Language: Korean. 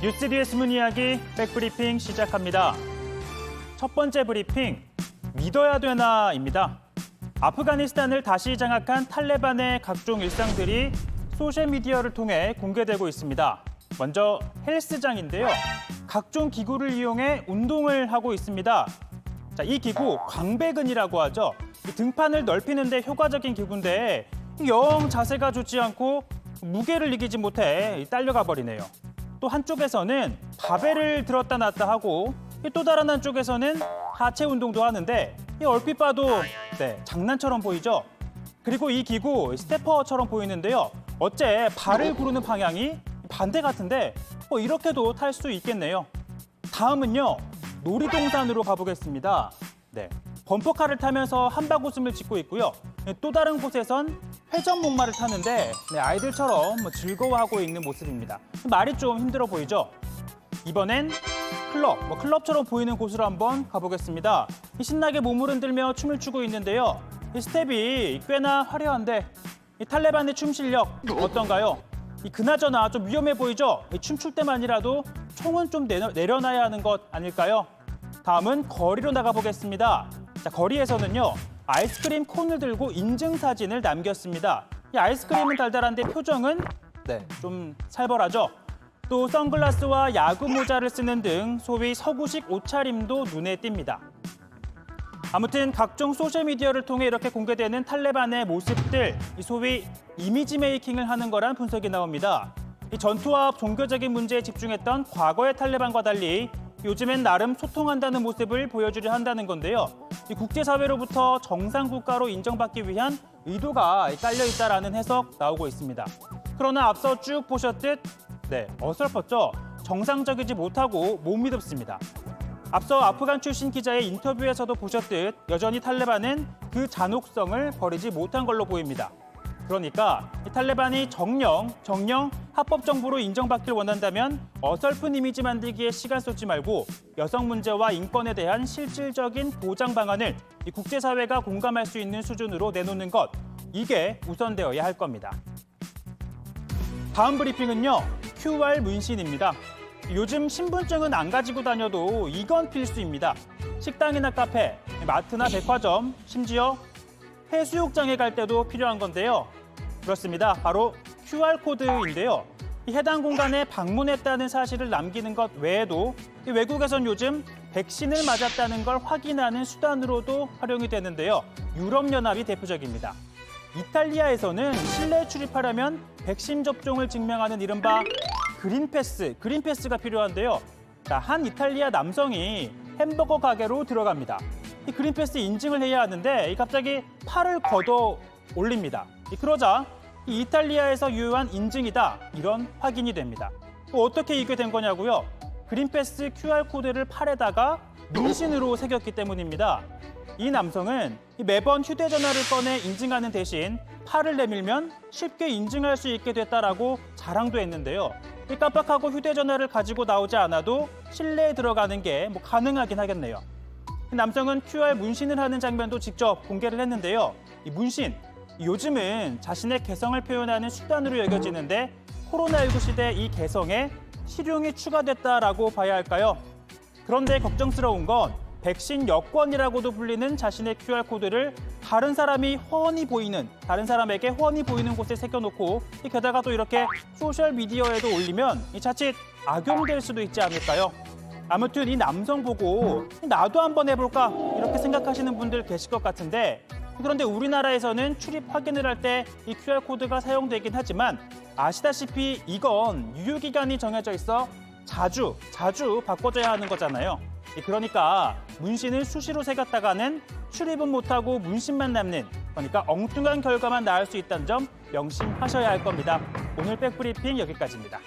뉴스 뒤에 숨은 이야기 백브리핑 시작합니다. 첫 번째 브리핑, 믿어야 되나입니다. 아프가니스탄을 다시 장악한 탈레반의 각종 일상들이 소셜미디어를 통해 공개되고 있습니다. 먼저 헬스장인데요. 각종 기구를 이용해 운동을 하고 있습니다. 자, 이 기구 광배근이라고 하죠. 이 등판을 넓히는 데 효과적인 기구인데 영 자세가 좋지 않고 무게를 이기지 못해 딸려가 버리네요. 또 한쪽에서는 바벨을 들었다 놨다 하고 또 다른 한쪽에서는 하체 운동도 하는데 얼핏 봐도 장난처럼 보이죠? 그리고 이 기구 스태퍼처럼 보이는데요. 어째 발을 구르는 방향이 반대 같은데 이렇게도 탈 수 있겠네요. 다음은요. 놀이동산으로 가보겠습니다. 범퍼카를 타면서 한바구음을 짓고 있고요. 또 다른 곳에선 회전목마를 타는데 아이들처럼 즐거워하고 있는 모습입니다. 말이 좀 힘들어 보이죠? 이번엔 클럽처럼 보이는 곳으로 한번 가보겠습니다. 신나게 몸을 흔들며 춤을 추고 있는데요. 이 스텝이 꽤나 화려한데 이 탈레반의 춤 실력 어떤가요? 그나저나 좀 위험해 보이죠? 춤출 때만이라도 총은 좀 내려놔야 하는 것 아닐까요? 다음은 거리로 나가보겠습니다. 자, 거리에서는요. 아이스크림 콘을 들고 인증사진을 남겼습니다. 이 아이스크림은 달달한데 표정은 좀 살벌하죠. 또 선글라스와 야구 모자를 쓰는 등 소위 서구식 옷차림도 눈에 띕니다. 아무튼 각종 소셜미디어를 통해 이렇게 공개되는 탈레반의 모습들, 소위 이미지 메이킹을 하는 거란 분석이 나옵니다. 이 전투와 종교적인 문제에 집중했던 과거의 탈레반과 달리 요즘엔 나름 소통한다는 모습을 보여주려 한다는 건데요. 이 국제사회로부터 정상국가로 인정받기 위한 의도가 깔려있다라는 해석 나오고 있습니다. 그러나 앞서 쭉 보셨듯 어설펐죠. 정상적이지 못하고 못 믿습니다. 앞서 아프간 출신 기자의 인터뷰에서도 보셨듯 여전히 탈레반은 그 잔혹성을 버리지 못한 걸로 보입니다. 그러니까 이 탈레반이 정령 합법정부로 인정받길 원한다면 어설픈 이미지 만들기에 시간 쏟지 말고 여성 문제와 인권에 대한 실질적인 보장 방안을 이 국제사회가 공감할 수 있는 수준으로 내놓는 것, 이게 우선되어야 할 겁니다. 다음 브리핑은요. QR 문신입니다. 요즘 신분증은 안 가지고 다녀도 이건 필수입니다. 식당이나 카페, 마트나 백화점, 심지어 해수욕장에 갈 때도 필요한 건데요. 그렇습니다. 바로 QR코드인데요. 해당 공간에 방문했다는 사실을 남기는 것 외에도 외국에선 요즘 백신을 맞았다는 걸 확인하는 수단으로도 활용이 되는데요. 유럽연합이 대표적입니다. 이탈리아에서는 실내에 출입하려면 백신 접종을 증명하는 이른바 그린패스가 필요한데요. 한 이탈리아 남성이 햄버거 가게로 들어갑니다. 이 그린패스 인증을 해야 하는데 갑자기 팔을 걷어 올립니다. 그러자 이 이탈리아에서 유효한 인증이다, 이런 확인이 됩니다. 어떻게 이게 된 거냐고요? 그린패스 QR코드를 팔에다가 문신으로 새겼기 때문입니다. 이 남성은 매번 휴대전화를 꺼내 인증하는 대신 팔을 내밀면 쉽게 인증할 수 있게 됐다라고 자랑도 했는데요. 깜빡하고 휴대전화를 가지고 나오지 않아도 실내에 들어가는 게 가능하긴 하겠네요. 남성은 QR 문신을 하는 장면도 직접 공개를 했는데요. 이 문신, 요즘은 자신의 개성을 표현하는 수단으로 여겨지는데 코로나19 시대 이 개성에 실용이 추가됐다라고 봐야 할까요? 그런데 걱정스러운 건 백신 여권이라고도 불리는 자신의 QR코드를 다른 사람에게 훤히 보이는 곳에 새겨놓고 게다가 또 이렇게 소셜미디어에도 올리면 자칫 악용될 수도 있지 않을까요? 아무튼 이 남성 보고 나도 한번 해볼까 이렇게 생각하시는 분들 계실 것 같은데 그런데 우리나라에서는 출입 확인을 할 때 이 QR코드가 사용되긴 하지만 아시다시피 이건 유효기간이 정해져 있어 자주 바꿔줘야 하는 거잖아요. 그러니까 문신을 수시로 새겼다가는 출입은 못하고 문신만 남는, 그러니까 엉뚱한 결과만 나올 수 있다는 점 명심하셔야 할 겁니다. 오늘 백브리핑 여기까지입니다.